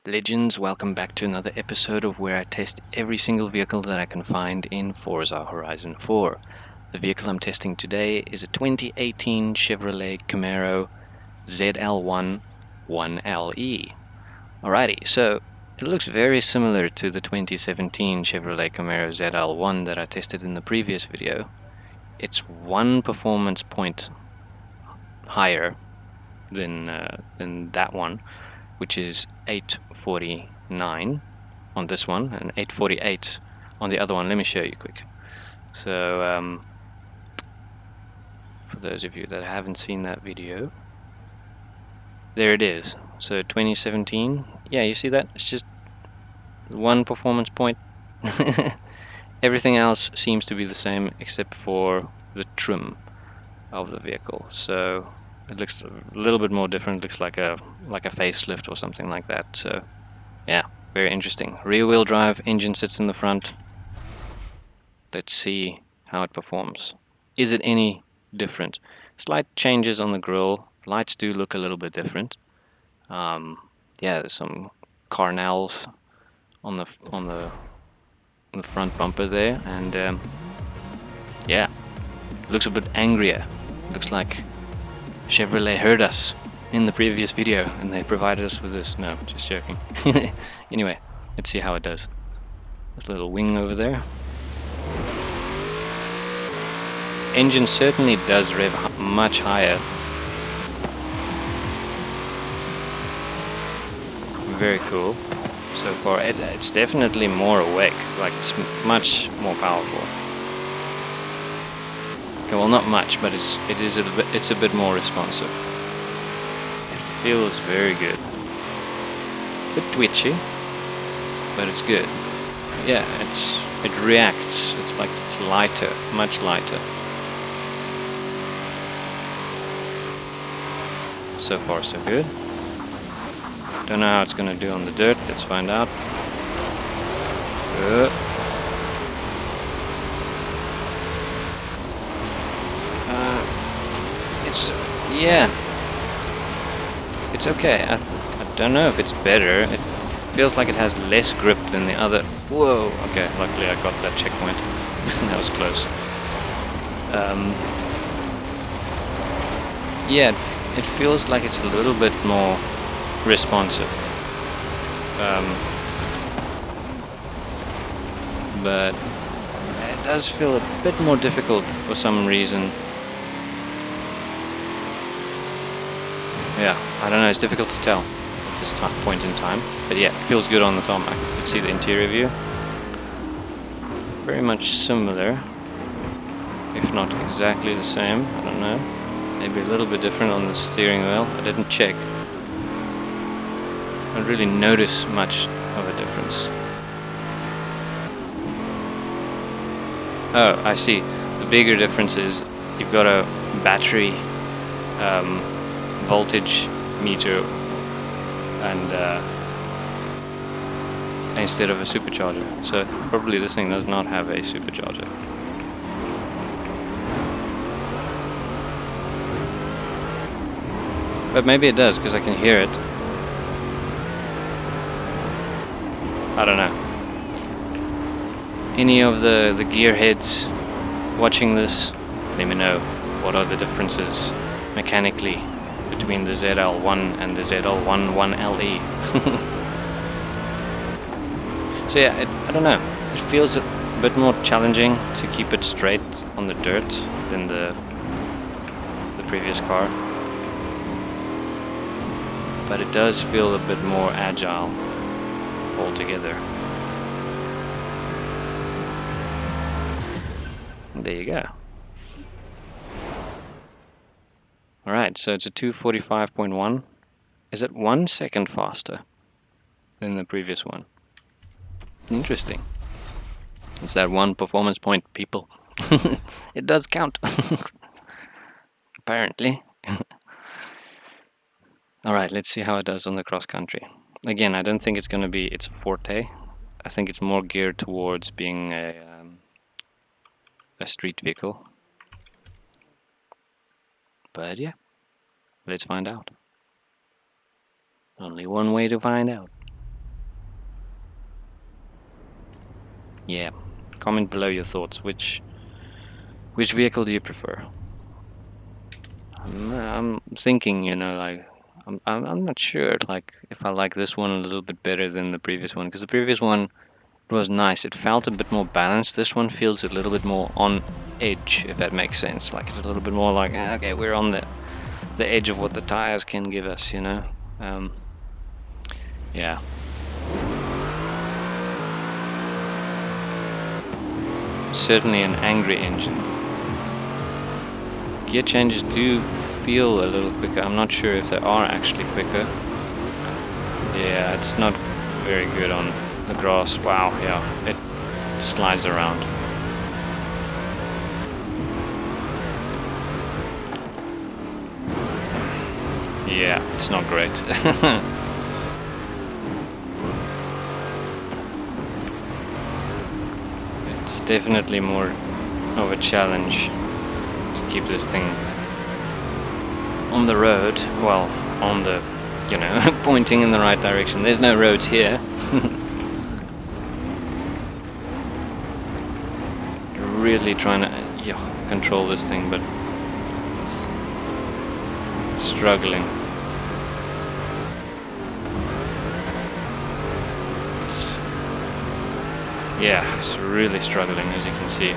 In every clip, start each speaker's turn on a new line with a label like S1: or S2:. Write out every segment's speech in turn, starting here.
S1: Legends, welcome back to another episode of where I test every single vehicle that I can find in Forza Horizon 4. The vehicle I'm testing today is a 2018 Chevrolet Camaro ZL1 1LE. Alrighty, so it looks very similar to the 2017 Chevrolet Camaro ZL1 that I tested in the previous video. It's one performance point higher than that one, which is 849 on this one and 848 on the other one. Let me show you quick. So for those of you that haven't seen that video, there it is. So 2017, yeah, you see that? It's just one performance point. Everything else seems to be the same except for the trim of the vehicle. So it looks a little bit more different. It looks like a facelift or something like that. So yeah, very interesting. Rear wheel drive, engine sits in the front. Let's see how it performs. Is it any different? Slight changes on the grille. Lights do look a little bit different. Yeah, there's some carnels on the front bumper there, and yeah, looks a bit angrier. Looks like Chevrolet heard us in the previous video and they provided us with this. No, just joking. Anyway, let's see how it does. There's a little wing over there. Engine certainly does rev much higher. Very cool. So far, it's definitely more awake. Like, it's much more powerful. Okay, well, not much, but it's a bit more responsive. It feels very good. A bit twitchy, but it's good. Yeah, it reacts. It's like it's lighter, much lighter. So far, so good. Don't know how it's gonna do on the dirt. Let's find out. It's okay. I don't know if it's better. It feels like it has less grip than the other. Whoa. Okay. Luckily, I got that checkpoint. That was close. Yeah, it feels like it's a little bit more responsive, but it does feel a bit more difficult for some reason. Yeah, I don't know, it's difficult to tell at this point in time, but yeah, it feels good on the tarmac. Let's see the interior view. Very much similar, if not exactly the same. I don't know, maybe a little bit different on the steering wheel. I didn't check. I don't really notice much of a difference. Oh, I see. The bigger difference is you've got a battery voltage meter and instead of a supercharger. So probably this thing does not have a supercharger. But maybe it does, because I can hear it. I don't know. Any of the gearheads watching this, let me know what are the differences mechanically between the ZL1 and the ZL1 1LE. So yeah, I don't know. It feels a bit more challenging to keep it straight on the dirt than the previous car. But it does feel a bit more agile altogether. There you go. Alright, so it's a 245.1. Is it 1 second faster than the previous one? Interesting. It's that one performance point, people. It does count. Apparently. Alright, let's see how it does on the cross country. Again, I don't think it's going to be its forte. I think it's more geared towards being a street vehicle. But yeah, let's find out. Only one way to find out. Yeah, comment below your thoughts. Which vehicle do you prefer? I'm thinking, you know, like I'm not sure, like if I like this one a little bit better than the previous one, because the previous one was nice. It felt a bit more balanced. This one feels a little bit more on edge, if that makes sense. Like it's a little bit more like, okay, we're on the edge of what the tires can give us, you know. Yeah. Certainly an angry engine. Gear changes do feel a little quicker. I'm not sure if they are actually quicker. Yeah, it's not very good on the grass. Wow, yeah, it slides around. Yeah, it's not great. It's definitely more of a challenge to keep this thing on the road. Well, on the, you know, pointing in the right direction. There's no roads here. Really trying to control this thing, but struggling. It's really struggling, as you can see.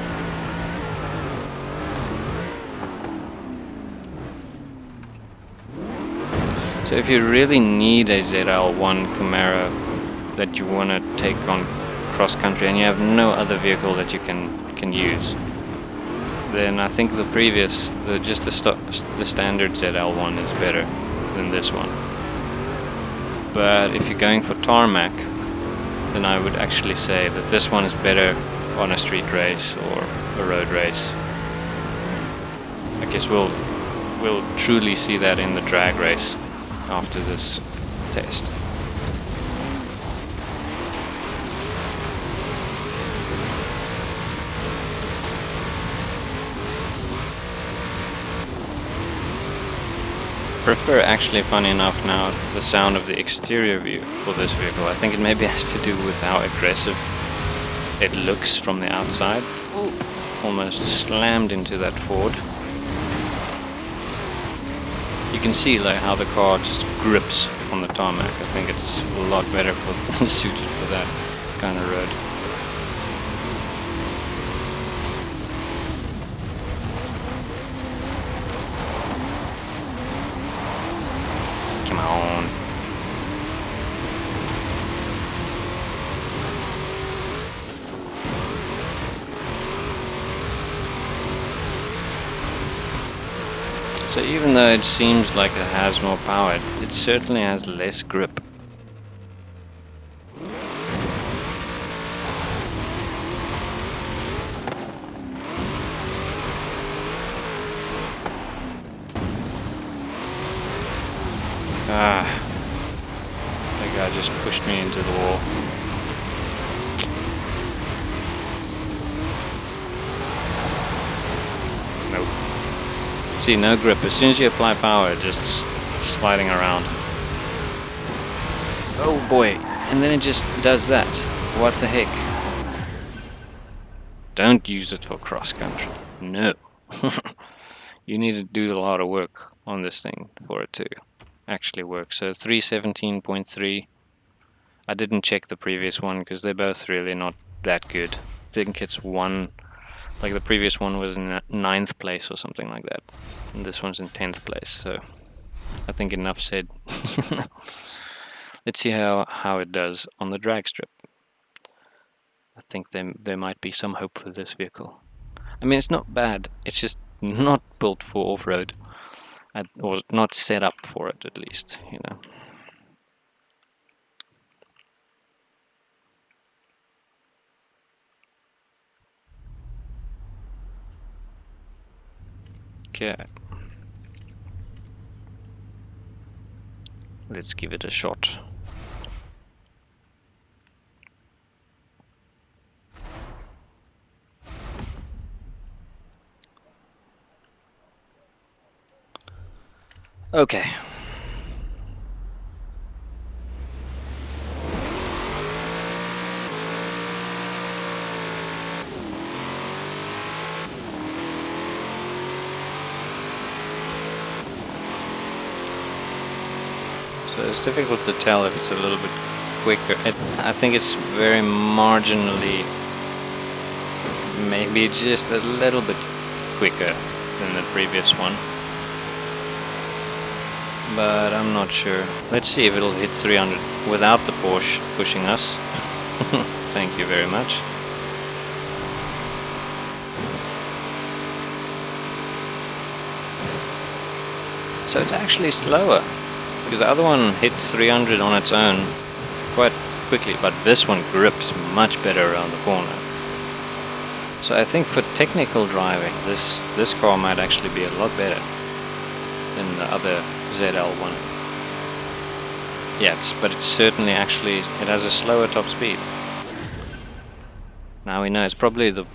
S1: So if you really need a ZL1 Camaro that you want to take on cross country and you have no other vehicle that you can use, then I think the previous, the standard ZL1 is better than this one. But if you're going for tarmac, then I would actually say that this one is better on a street race or a road race. I guess we'll truly see that in the drag race after this test. Prefer, actually, funny enough now, the sound of the exterior view for this vehicle. I think it maybe has to do with how aggressive it looks from the outside. Ooh. Almost slammed into that Ford. You can see like how the car just grips on the tarmac. I think it's a lot better suited for that kind of road. Come on. So even though it seems like it has more power, it certainly has less grip. That guy just pushed me into the wall. Nope. See, no grip. As soon as you apply power, just sliding around. Oh boy. And then it just does that. What the heck? Don't use it for cross country. No. You need to do a lot of work on this thing for it to actually work. So 317.3. I didn't check the previous one because they're both really not that good. I think it's one, like the previous one was in 9th place or something like that, and this one's in 10th place. So I think enough said. Let's see how it does on the drag strip. I think there might be some hope for this vehicle. I mean, it's not bad. It's just not built for off-road, or not set up for it, at least, you know. Okay. Let's give it a shot. Okay. So it's difficult to tell if it's a little bit quicker. I think it's very marginally, maybe just a little bit quicker than the previous one. But I'm not sure. Let's see if it'll hit 300 without the Porsche pushing us. Thank you very much. So it's actually slower, because the other one hit 300 on its own quite quickly, but this one grips much better around the corner. So I think for technical driving, this car might actually be a lot better than the other ZL1. Yeah, but it's certainly actually, it has a slower top speed. Now we know it's probably the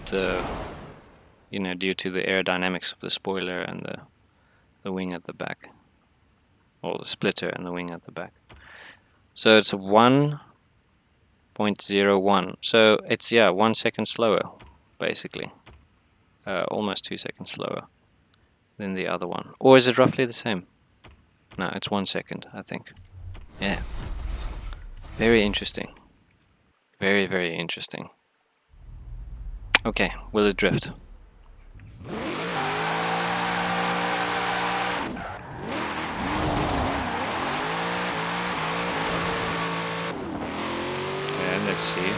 S1: you know, due to the aerodynamics of the spoiler and the wing at the back, or the splitter and the wing at the back. So it's a 1.01. So it's, yeah, 1 second slower, basically. Almost 2 seconds slower than the other one. Or is it roughly the same? No, it's 1 second, I think. Yeah. Very interesting. Very, very interesting. Okay, will it drift? Okay, let's see.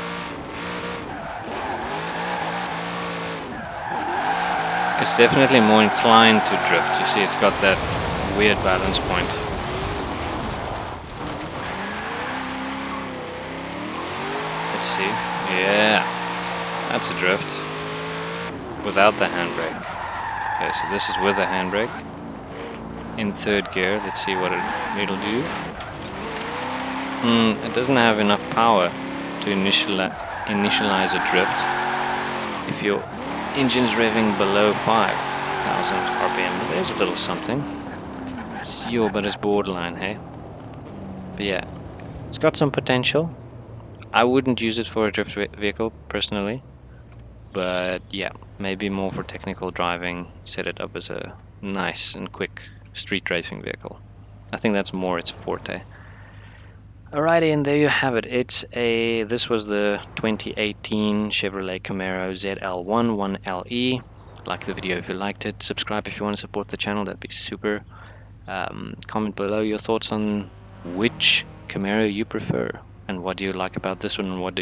S1: It's definitely more inclined to drift. You see, it's got that weird balance point. Let's see. Yeah, that's a drift. Without the handbrake. Okay, so this is with a handbrake. In third gear, let's see what it'll do. It doesn't have enough power to initialize a drift if your engine's revving below 5,000 RPM. But there's a little something. But it's borderline, hey? But yeah, it's got some potential. I wouldn't use it for a drift vehicle, personally. But yeah, maybe more for technical driving, set it up as a nice and quick street racing vehicle. I think that's more its forte. Alrighty, and there you have it. This was the 2018 Chevrolet Camaro ZL1 1LE. Like the video if you liked it. Subscribe if you want to support the channel, that'd be super. Comment below your thoughts on which Camaro you prefer, and what do you like about this one, and what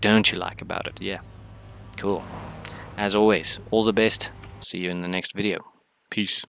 S1: don't you like about it. Yeah, cool. As always, all the best. See you in the next video. Peace.